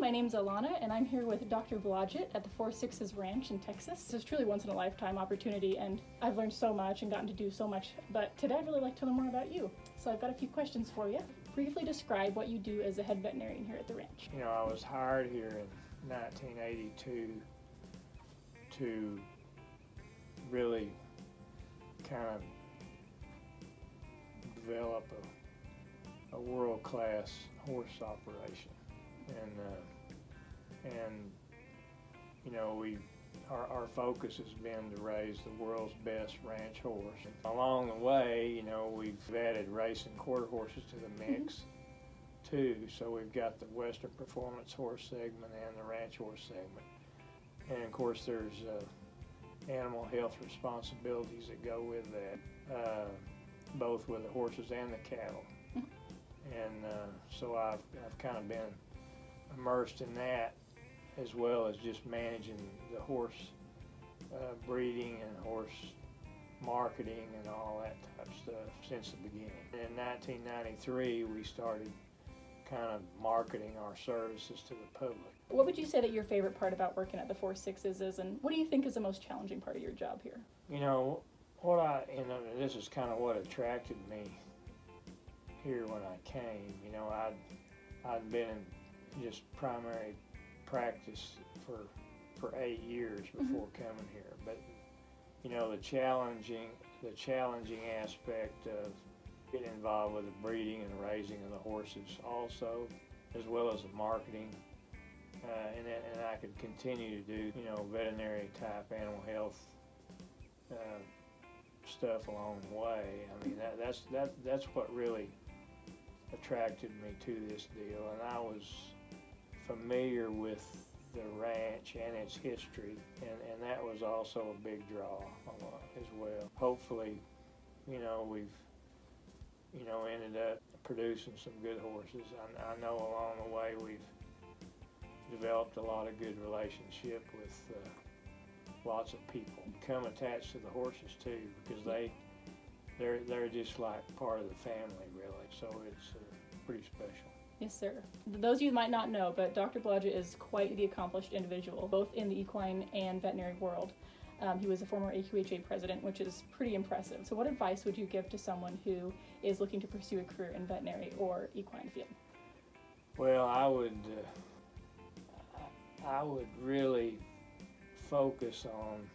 my name's Alana, and I'm here with Dr. Blodgett at the Four Sixes Ranch in Texas. This is truly once-in-a-lifetime opportunity, and I've learned so much and gotten to do so much, but today I'd really like to learn more about you. So I've got a few questions for you. Briefly describe what you do as a head veterinarian here at the ranch. You know, I was hired here in 1982 to really kind of develop a world-class horse operation, and you know, our focus has been to raise the world's best ranch horse. And along the way, you know, we've added race and quarter horses to the mix too. So we've got the Western Performance horse segment and the ranch horse segment, and of course there's animal health responsibilities that go with that, both with the horses and the cattle. And so I've kind of been immersed in that, as well as just managing the horse breeding and horse marketing and all that type of stuff since the beginning. In 1993, we started kind of marketing our services to the public. What would you say that your favorite part about working at the Four Sixes is, and what do you think is the most challenging part of your job here? You know, this is kind of what attracted me here when I came. You know, I'd been in just primary practice for 8 years before coming here, but you know, the challenging aspect of getting involved with the breeding and raising of the horses also, as well as the marketing, and I could continue to do, you know, veterinary type animal health stuff along the way. I mean, that's what really attracted me to this deal, and I was familiar with the ranch and its history, and that was also a big draw as well. Hopefully, you know, we've, you know, ended up producing some good horses. I know along the way we've developed a lot of good relationship with lots of people. Become attached to the horses too, because they're just like part of the family, really. So it's pretty special. Yes, sir. Those of you might not know, but Dr. Blodgett is quite the accomplished individual, both in the equine and veterinary world. He was a former AQHA president, which is pretty impressive. So what advice would you give to someone who is looking to pursue a career in veterinary or equine field? Well, I would really focus on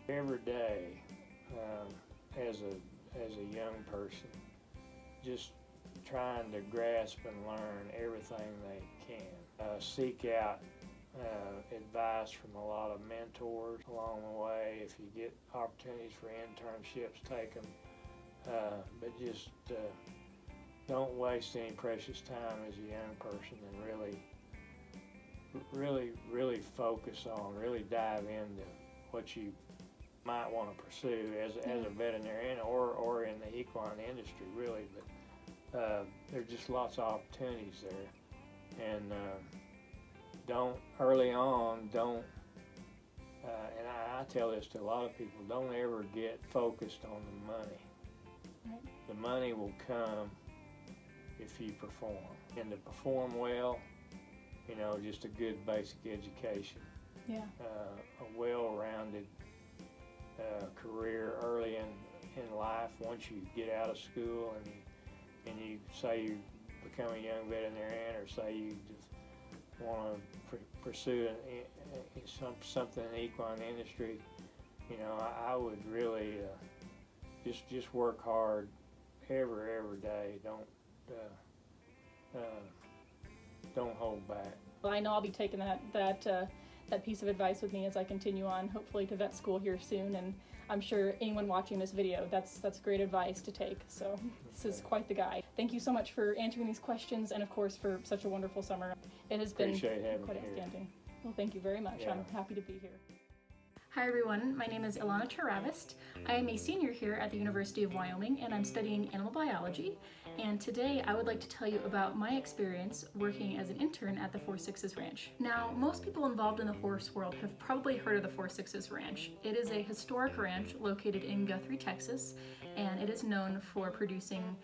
every day as a young person, just trying to grasp and learn everything they can. Seek out advice from a lot of mentors along the way. If you get opportunities for internships, take them. But just don't waste any precious time as a young person, and really focus on, really dive into what you might want to pursue as a veterinarian or in the equine industry, really. But there's just lots of opportunities there, and early on, and I tell this to a lot of people, don't ever get focused on the money. Right. The money will come if you perform, and to perform well, you know, just a good basic education, a well-rounded career early in life. Once you get out of school and you say you become a young veterinarian, or say you just want to pursue something in the equine industry, you know, I would really just work hard every day. Don't hold back. Well, I know I'll be taking that piece of advice with me as I continue on, hopefully to vet school here soon, and I'm sure anyone watching this video, that's great advice to take. So this is quite the guide. Thank you so much for answering these questions, and of course for such a wonderful summer. It has been quite outstanding. Well, thank you very much. Yeah. I'm happy to be here. Hi everyone, my name is Ilana Charavist. I am a senior here at the University of Wyoming, and I'm studying animal biology. And today I would like to tell you about my experience working as an intern at the Four Sixes Ranch. Now, most people involved in the horse world have probably heard of the Four Sixes Ranch. It is a historic ranch located in Guthrie, Texas, and it is known for producing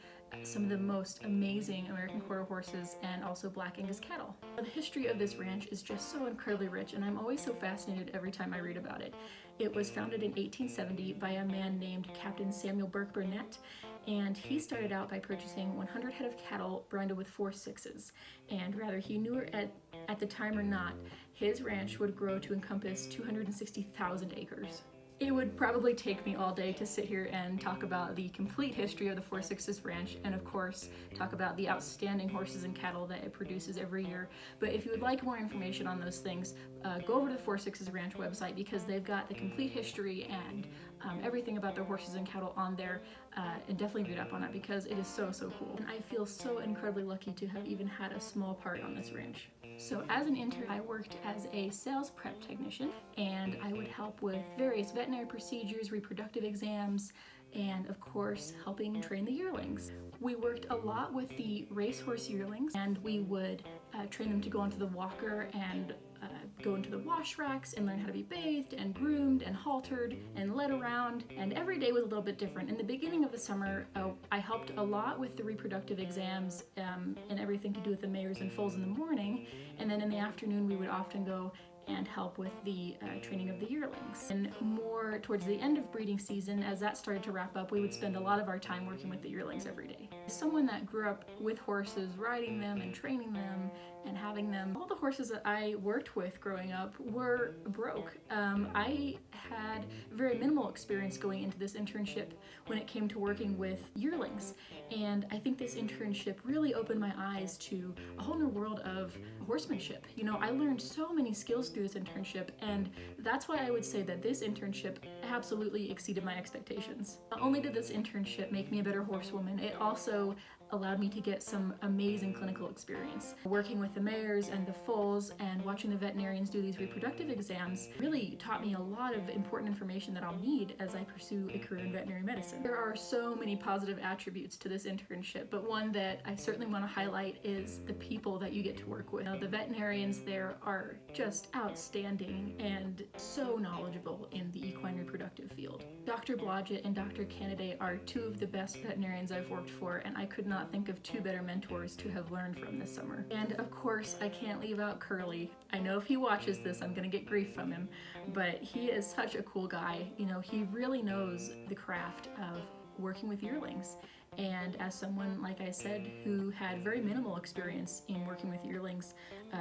some of the most amazing American quarter horses and also Black Angus cattle. The history of this ranch is just so incredibly rich, and I'm always so fascinated every time I read about it. It was founded in 1870 by a man named Captain Samuel Burke Burnett, and he started out by purchasing 100 head of cattle brindled with 4/6s. And whether he knew it at the time or not, his ranch would grow to encompass 260,000 acres. It would probably take me all day to sit here and talk about the complete history of the 4/6s ranch, and of course talk about the outstanding horses and cattle that it produces every year. But if you would like more information on those things, go over to the 4/6s ranch website, because they've got the complete history and everything about their horses and cattle on there, and definitely read up on it, because it is so cool. And I feel so incredibly lucky to have even had a small part on this ranch. So as an intern, I worked as a sales prep technician, and I would help with various veterinary procedures, reproductive exams, and of course helping train the yearlings. We worked a lot with the racehorse yearlings, and we would train them to go onto the walker and go into the wash racks and learn how to be bathed and groomed and haltered and led around, and every day was a little bit different. In the beginning of the summer, I helped a lot with the reproductive exams and everything to do with the mares and foals in the morning, and then in the afternoon we would often go and help with the training of the yearlings. And more towards the end of breeding season, as that started to wrap up, we would spend a lot of our time working with the yearlings every day. As someone that grew up with horses, riding them and training them and having them, all the horses that I worked with growing up were broke. I had very minimal experience going into this internship when it came to working with yearlings, and I think this internship really opened my eyes to a whole new world of horsemanship. You know, I learned so many skills through this internship, and that's why I would say that this internship absolutely exceeded my expectations. Not only did this internship make me a better horsewoman, it also allowed me to get some amazing clinical experience. Working with the mares and the foals and watching the veterinarians do these reproductive exams really taught me a lot of important information that I'll need as I pursue a career in veterinary medicine. There are so many positive attributes to this internship, but one that I certainly want to highlight is the people that you get to work with. The veterinarians there are just outstanding and so knowledgeable in the equine reproductive field. Dr. Blodgett and Dr. Kennedy are two of the best veterinarians I've worked for, and I could not think of two better mentors to have learned from this summer. And of course, I can't leave out Curly. I know if he watches this, I'm gonna get grief from him, but he is such a cool guy. You know, he really knows the craft of working with yearlings. And as someone, like I said, who had very minimal experience in working with yearlings,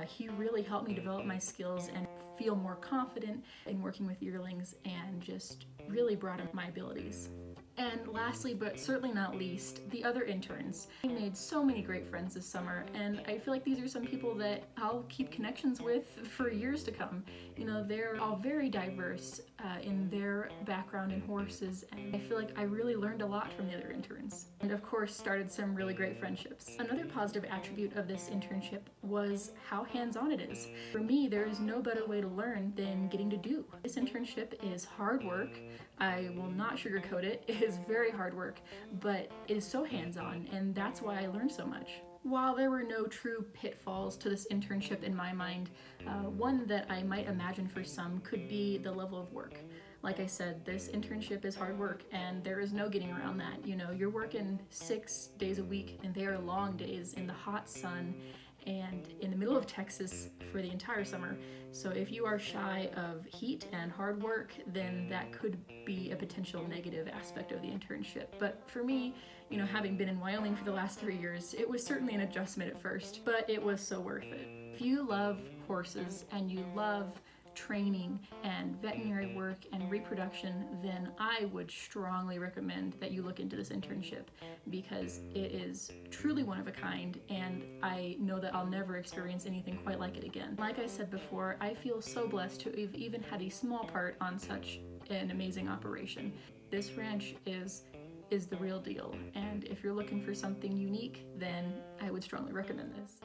he really helped me develop my skills and feel more confident in working with yearlings, and just really brought up my abilities. And lastly, but certainly not least, the other interns. I made so many great friends this summer, and I feel like these are some people that I'll keep connections with for years to come. You know, they're all very diverse in their background in horses, and I feel like I really learned a lot from the other interns. And of course, started some really great friendships. Another positive attribute of this internship was how hands-on it is. For me, there is no better way to learn than getting to do. This internship is hard work. I will not sugarcoat it. It is very hard work, but it is so hands-on, and that's why I learned so much. While there were no true pitfalls to this internship in my mind, one that I might imagine for some could be the level of work. Like I said, this internship is hard work, and there is no getting around that. You know, you're working 6 days a week, and they are long days in the hot sun and in the middle of Texas for the entire summer. So if you are shy of heat and hard work, then that could be a potential negative aspect of the internship. But for me, you know, having been in Wyoming for the last 3 years, it was certainly an adjustment at first, but it was so worth it. If you love horses and you love training and veterinary work and reproduction, then I would strongly recommend that you look into this internship, because it is truly one of a kind, and I know that I'll never experience anything quite like it again. Like I said before, I feel so blessed to have even had a small part on such an amazing operation. This ranch is the real deal, and if you're looking for something unique, then I would strongly recommend this.